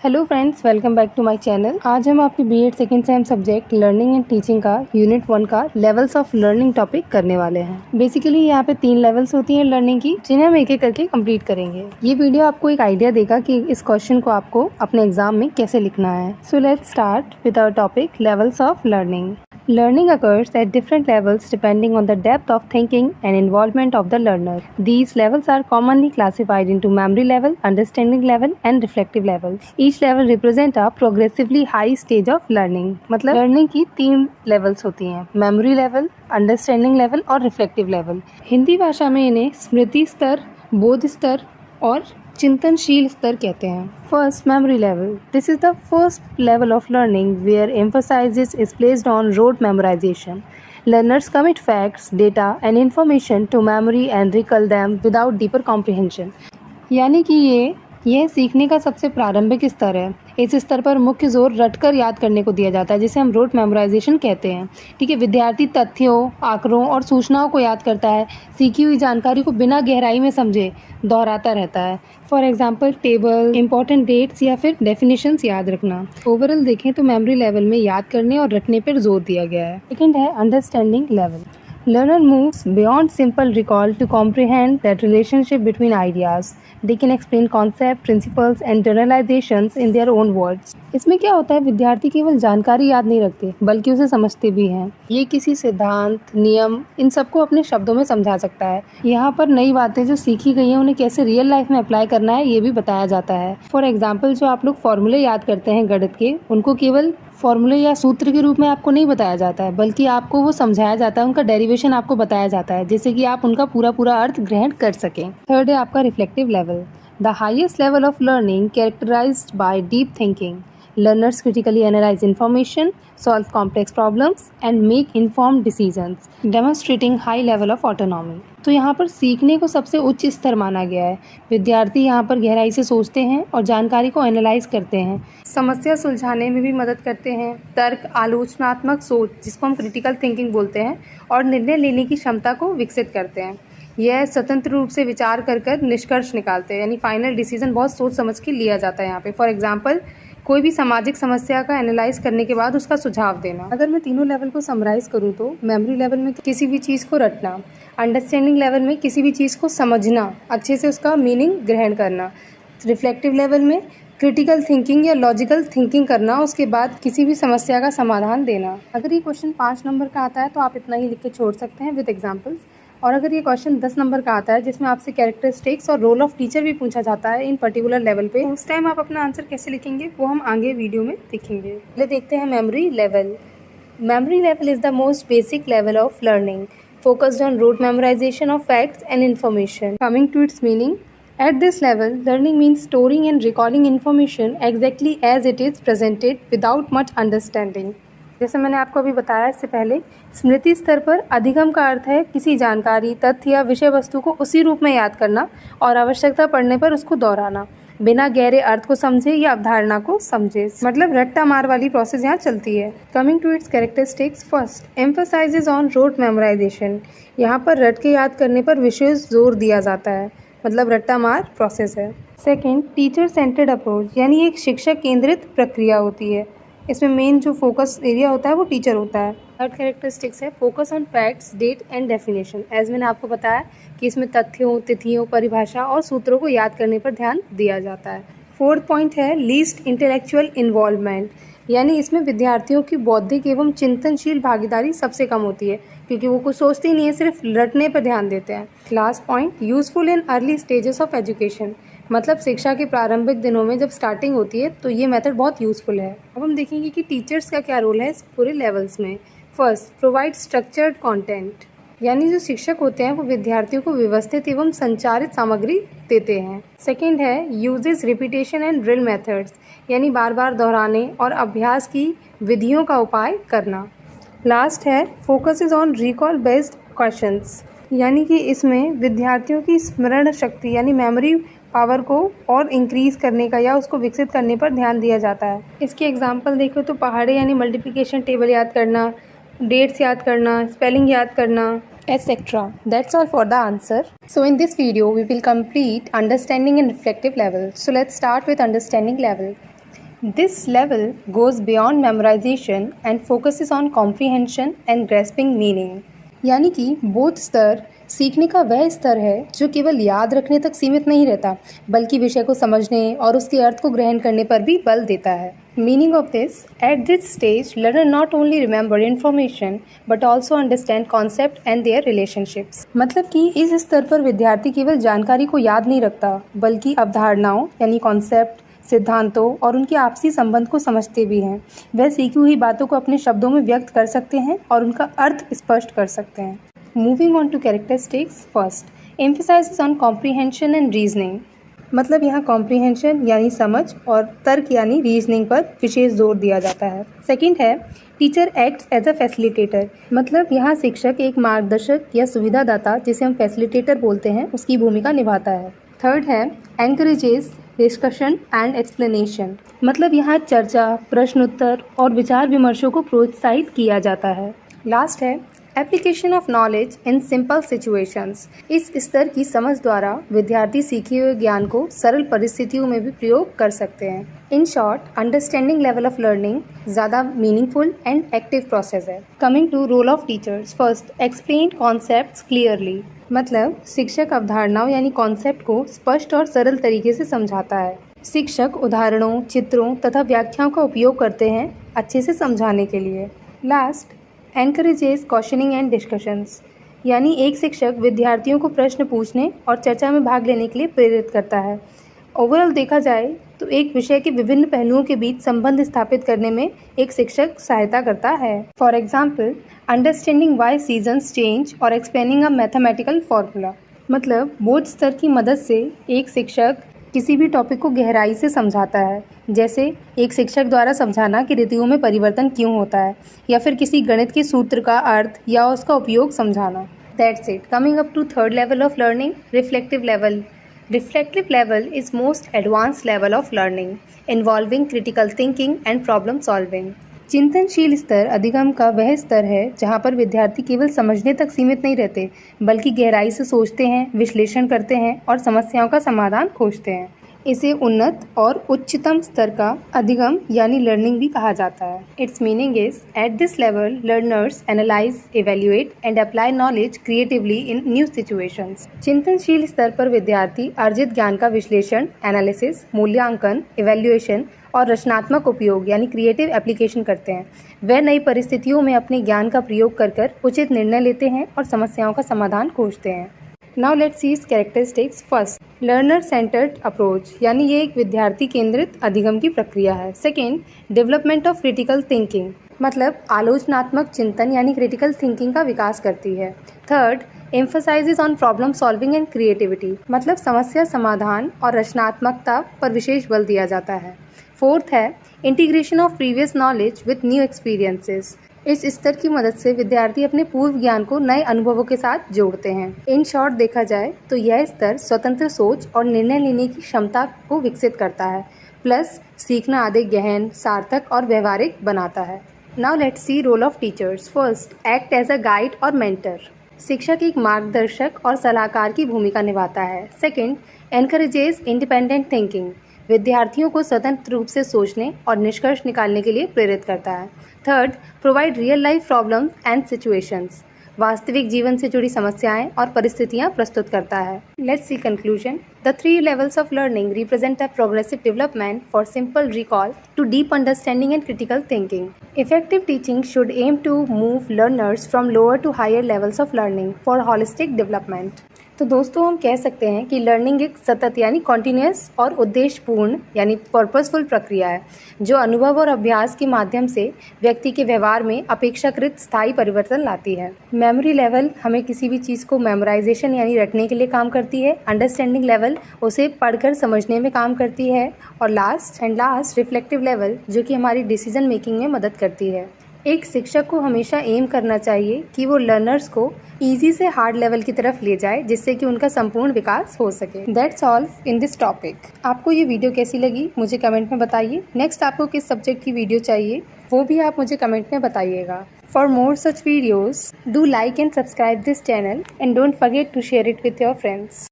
Hello friends, welcome back to my channel. आज हम आपके BEd second sem subject learning and teaching का unit 1 का लेवल्स ऑफ लर्निंग टॉपिक करने वाले हैं। बेसिकली यहाँ पे 3 लेवल्स होती हैं लर्निंग की, जिन्हें हम एक एक करके कंप्लीट करेंगे। ये वीडियो आपको एक आइडिया देगा कि इस क्वेश्चन को आपको अपने एग्जाम में कैसे लिखना है। So let's start with our topic levels of learning. Learning occurs at different levels depending on the depth of thinking and involvement of the learner. These levels are commonly classified into memory level, understanding level and reflective levels. Each level represent a progressively high stage of learning. मतलब learning की 3 levels होती हैं, memory level, understanding level और reflective level. Hindi भाषा में इन्हें स्मृति स्तर, बोध स्तर और चिंतनशील स्तर कहते हैं। First, memory level. This is the first level of learning where emphasis is placed on rote memorization. Learners commit facts, data and information to memory and recall them without deeper comprehension. यानी कि यह सीखने का सबसे प्रारंभिक स्तर है। इस स्तर पर मुख्य जोर रटकर याद करने को दिया जाता है, जिसे हम रोट मेमोराइजेशन कहते हैं। ठीक है, विद्यार्थी तथ्यों, आंकड़ों और सूचनाओं को याद करता है, सीखी हुई जानकारी को बिना गहराई में समझे दोहराता रहता है। For example, table, important dates या फिर डेफिनेशंस याद रखना। ओवरऑल देखें तो मेमोरी लेवल में याद करने और रटने पर जोर दिया गया है। सेकंड है understanding level. Learner moves beyond simple recall to comprehend that relationship between ideas. They can explain concepts, principles and generalizations in their own words. इसमें क्या होता है, विद्यार्थी केवल जानकारी याद नहीं रखते बल्कि उसे समझते भी हैं। ये किसी सिद्धांत, नियम इन सबको अपने शब्दों में समझा सकता है। यहाँ पर नई बातें जो सीखी गई हैं उन्हें कैसे रियल लाइफ में अप्लाई करना है ये भी बताया जाता है। फॉर एग्जाम्पल, जो आप लोग फॉर्मूले याद करते हैं गणित के, उनको केवल फॉर्मूले या सूत्र के रूप में आपको नहीं बताया जाता है, बल्कि आपको वो समझाया जाता है, उनका डेरिवेशन आपको बताया जाता है, जिससे कि आप उनका पूरा अर्थ ग्रहण कर सकें। थर्ड है आपका reflective level. The highest level of learning characterised by deep thinking. Learners critically analyze information, solve complex problems and make informed decisions, demonstrating high level of autonomy. तो यहाँ पर सीखने को सबसे उच्च स्तर माना गया है। विद्यार्थी यहाँ पर गहराई से सोचते हैं और जानकारी को एनालाइज करते हैं, समस्या सुलझाने में भी मदद करते हैं, तर्क, आलोचनात्मक सोच जिसको हम क्रिटिकल थिंकिंग बोलते हैं, और निर्णय लेने की क्षमता को विकसित करते हैं। यह स्वतंत्र रूप से विचार कर निष्कर्ष निकालते हैं, यानी फाइनल डिसीजन बहुत सोच समझ के लिया जाता है यहाँ पे। फॉर एग्जाम्पल, कोई भी सामाजिक समस्या का एनालाइज करने के बाद उसका सुझाव देना। अगर मैं तीनों लेवल को समराइज करूँ तो मेमोरी लेवल में किसी भी चीज़ को रटना, अंडरस्टैंडिंग लेवल में किसी भी चीज़ को समझना, अच्छे से उसका मीनिंग ग्रहण करना, रिफ्लेक्टिव लेवल में क्रिटिकल थिंकिंग या लॉजिकल थिंकिंग करना, उसके बाद किसी भी समस्या का समाधान देना। अगर ये क्वेश्चन 5 नंबर का आता है तो आप इतना ही लिख के छोड़ सकते हैं विद एग्जाम्पल्स। और अगर ये क्वेश्चन 10 नंबर का आता है जिसमें आपसे कैरेक्टरिस्टिक्स और रोल ऑफ टीचर भी पूछा जाता है इन पर्टिकुलर लेवल पे, उस टाइम आप अपना आंसर कैसे लिखेंगे वो हम आगे वीडियो में देखेंगे। पहले देखते हैं memory level. Memory level is the most basic level of learning, focused on rote memorization of facts and information. Coming to its meaning, at this level, learning means storing and recalling information exactly as it is presented without much understanding. जैसे मैंने आपको अभी बताया इससे पहले, स्मृति स्तर पर अधिगम का अर्थ है किसी जानकारी, तथ्य या विषय वस्तु को उसी रूप में याद करना और आवश्यकता पड़ने पर उसको दोहराना, बिना गहरे अर्थ को समझे या अवधारणा को समझे। मतलब रट्टा मार वाली प्रोसेस यहाँ चलती है। Coming to its characteristics, first, emphasises on rote memorisation. यहाँ पर रट के याद करने पर विशेष जोर दिया जाता है, मतलब रट्टा मार प्रोसेस है। सेकेंड, टीचर सेंटर्ड अप्रोच, यानी एक शिक्षक केंद्रित प्रक्रिया होती है। इसमें मेन जो फोकस एरिया होता है वो टीचर होता है। थर्ड कैरेक्टरिस्टिक्स है focus on facts, date and definition. As मैंने आपको बताया कि इसमें तथ्यों, तिथियों, परिभाषा और सूत्रों को याद करने पर ध्यान दिया जाता है। फोर्थ पॉइंट है लीस्ट इंटेलेक्चुअल इन्वॉल्वमेंट, यानी इसमें विद्यार्थियों की बौद्धिक एवं चिंतनशील भागीदारी सबसे कम होती है, क्योंकि वो कुछ सोचते ही नहीं है, सिर्फ रटने पर ध्यान देते हैं। Last point, useful in early stages of education, मतलब शिक्षा के प्रारंभिक दिनों में जब स्टार्टिंग होती है तो ये मेथड बहुत यूज़फुल है। अब हम देखेंगे कि टीचर्स का क्या रोल है इस पूरे लेवल्स में। फर्स्ट, प्रोवाइड स्ट्रक्चर्ड कंटेंट, यानी जो शिक्षक होते हैं वो विद्यार्थियों को व्यवस्थित एवं संचारित सामग्री देते हैं। सेकेंड है uses repetition and drill methods, यानी बार बार दोहराने और अभ्यास की विधियों का उपाय करना। लास्ट है focus is on recall based questions, यानी कि इसमें विद्यार्थियों की स्मरण शक्ति यानी मेमोरी पावर को और इंक्रीज करने का या उसको विकसित करने पर ध्यान दिया जाता है। इसके एग्जाम्पल देखो तो पहाड़े यानी मल्टीप्लिकेशन टेबल याद करना, डेट्स याद करना, स्पेलिंग याद करना, etc. That's all for the answer. So in this video we will complete understanding and reflective level. So let's start with understanding level. This level goes beyond memorization and focuses on comprehension and grasping meaning. यानी कि बोध स्तर सीखने का वह स्तर है जो केवल याद रखने तक सीमित नहीं रहता, बल्कि विषय को समझने और उसके अर्थ को ग्रहण करने पर भी बल देता है। Meaning of this: at this stage, learner not only remember information but also understand concept and their relationships. मतलब कि इस स्तर पर विद्यार्थी केवल जानकारी को याद नहीं रखता, बल्कि अवधारणाओं यानी कॉन्सेप्ट, सिद्धांतों और उनके आपसी संबंध को समझते भी हैं। वह सीखी हुई बातों को अपने शब्दों में व्यक्त कर सकते हैं और उनका अर्थ स्पष्ट कर सकते हैं। Moving on to characteristics, first emphasises on comprehension and reasoning. मतलब यहाँ कॉम्प्रीहेंशन यानी समझ और तर्क यानी रीजनिंग पर विशेष जोर दिया जाता है। सेकंड है teacher acts as a facilitator. मतलब यहाँ शिक्षक एक मार्गदर्शक या सुविधादाता, जिसे हम फैसिलिटेटर बोलते हैं, उसकी भूमिका निभाता है। थर्ड है एनकरेजेस डिस्कशन एंड एक्सप्लेनेशन। मतलब यहाँ चर्चा, प्रश्न उत्तर और विचार विमर्शों को प्रोत्साहित किया जाता है। लास्ट है application of knowledge in simple situations. इस स्तर की समझ द्वारा विद्यार्थी सीखे हुए ज्ञान को सरल परिस्थितियों में भी प्रयोग कर सकते हैं। In short, understanding level of learning ज़्यादा मीनिंगफुल एंड एक्टिव प्रोसेस है। Coming to role of teachers, first explain concepts clearly. मतलब शिक्षक अवधारणाओं यानी कॉन्सेप्ट को स्पष्ट और सरल तरीके से समझाता है। शिक्षक उदाहरणों, चित्रों तथा व्याख्याओं का उपयोग करते हैं अच्छे से समझाने के लिए। Last, encourages questioning and discussions. यानी एक शिक्षक विद्यार्थियों को प्रश्न पूछने और चर्चा में भाग लेने के लिए प्रेरित करता है। ओवरऑल देखा जाए तो एक विषय के विभिन्न पहलुओं के बीच संबंध स्थापित करने में एक शिक्षक सहायता करता है। For example, understanding Y seasons change और एक्सप्लेनिंग अ मैथमेटिकल फॉर्मूला। मतलब बोध स्तर की मदद से एक शिक्षक किसी भी टॉपिक को गहराई से समझाता है, जैसे एक शिक्षक द्वारा समझाना कि ऋतुओं में परिवर्तन क्यों होता है, या फिर किसी गणित के सूत्र का अर्थ या उसका उपयोग समझाना। That's it. Coming up to third level of learning, reflective level. Reflective level is most advanced level of learning, involving critical thinking and problem solving. चिंतनशील स्तर अधिगम का वह स्तर है जहाँ पर विद्यार्थी केवल समझने तक सीमित नहीं रहते, बल्कि गहराई से सोचते हैं, विश्लेषण करते हैं और समस्याओं का समाधान खोजते हैं। इसे उन्नत और उच्चतम स्तर का अधिगम यानी लर्निंग भी कहा जाता है। It's meaning is at this level learners analyse, evaluate and apply knowledge creatively in new situations. चिंतनशील स्तर पर विद्यार्थी अर्जित ज्ञान का विश्लेषण, एनालिसिस, मूल्यांकन, इवेल्युएशन और रचनात्मक उपयोग यानी क्रिएटिव एप्लीकेशन करते हैं। वे नई परिस्थितियों में अपने ज्ञान का प्रयोग कर उचित निर्णय लेते हैं और समस्याओं का समाधान खोजते हैं। Now let's see it's characteristics. First, learner centred approach, यानी ये एक विद्यार्थी केंद्रित अधिगम की प्रक्रिया है। Second, development of critical thinking. मतलब आलोचनात्मक चिंतन यानी क्रिटिकल थिंकिंग का विकास करती है। Third, emphasises on problem solving and creativity. मतलब समस्या समाधान और रचनात्मकता पर विशेष बल दिया जाता है। फोर्थ है integration of previous knowledge with new experiences. इस स्तर की मदद से विद्यार्थी अपने पूर्व ज्ञान को नए अनुभवों के साथ जोड़ते हैं। इन शॉर्ट देखा जाए तो यह स्तर स्वतंत्र सोच और निर्णय लेने की क्षमता को विकसित करता है, प्लस सीखना अधिक गहन, सार्थक और व्यवहारिक बनाता है। Now let's see role of teachers. First, act as a guide और मेंटर। शिक्षक एक मार्गदर्शक और सलाहकार की भूमिका निभाता है। Second, encourages independent thinking. विद्यार्थियों को स्वतंत्र रूप से सोचने और निष्कर्ष निकालने के लिए प्रेरित करता है। Third, provide real life problems and situations. वास्तविक जीवन से जुड़ी समस्याएं और परिस्थितियां प्रस्तुत करता है। Let's see conclusion. The 3 levels of learning represent a progressive development for simple recall to deep understanding and critical thinking. Effective teaching should aim to move learners from lower to higher levels of learning for holistic development. तो दोस्तों हम कह सकते हैं कि learning एक सतत यानी कॉन्टिन्यूस और उद्देश्यपूर्ण यानी पर्पसफुल प्रक्रिया है, जो अनुभव और अभ्यास के माध्यम से व्यक्ति के व्यवहार में अपेक्षाकृत स्थायी परिवर्तन लाती है। मेमोरी लेवल हमें किसी भी चीज़ को मेमोराइजेशन यानी रटने के लिए काम करती है। अंडरस्टैंडिंग लेवल उसे पढ़कर समझने में काम करती है। और लास्ट रिफ्लेक्टिव लेवल जो कि हमारी डिसीजन मेकिंग में मदद करती है। एक शिक्षक को हमेशा एम करना चाहिए कि वो लर्नर्स को इजी से हार्ड लेवल की तरफ ले जाए, जिससे कि उनका संपूर्ण विकास हो सके। That's all in this topic. आपको ये वीडियो कैसी लगी मुझे कमेंट में बताइए। नेक्स्ट आपको किस सब्जेक्ट की वीडियो चाहिए वो भी आप मुझे कमेंट में बताइएगा। For more such videos do like and subscribe this channel and don't forget to share it with your friends.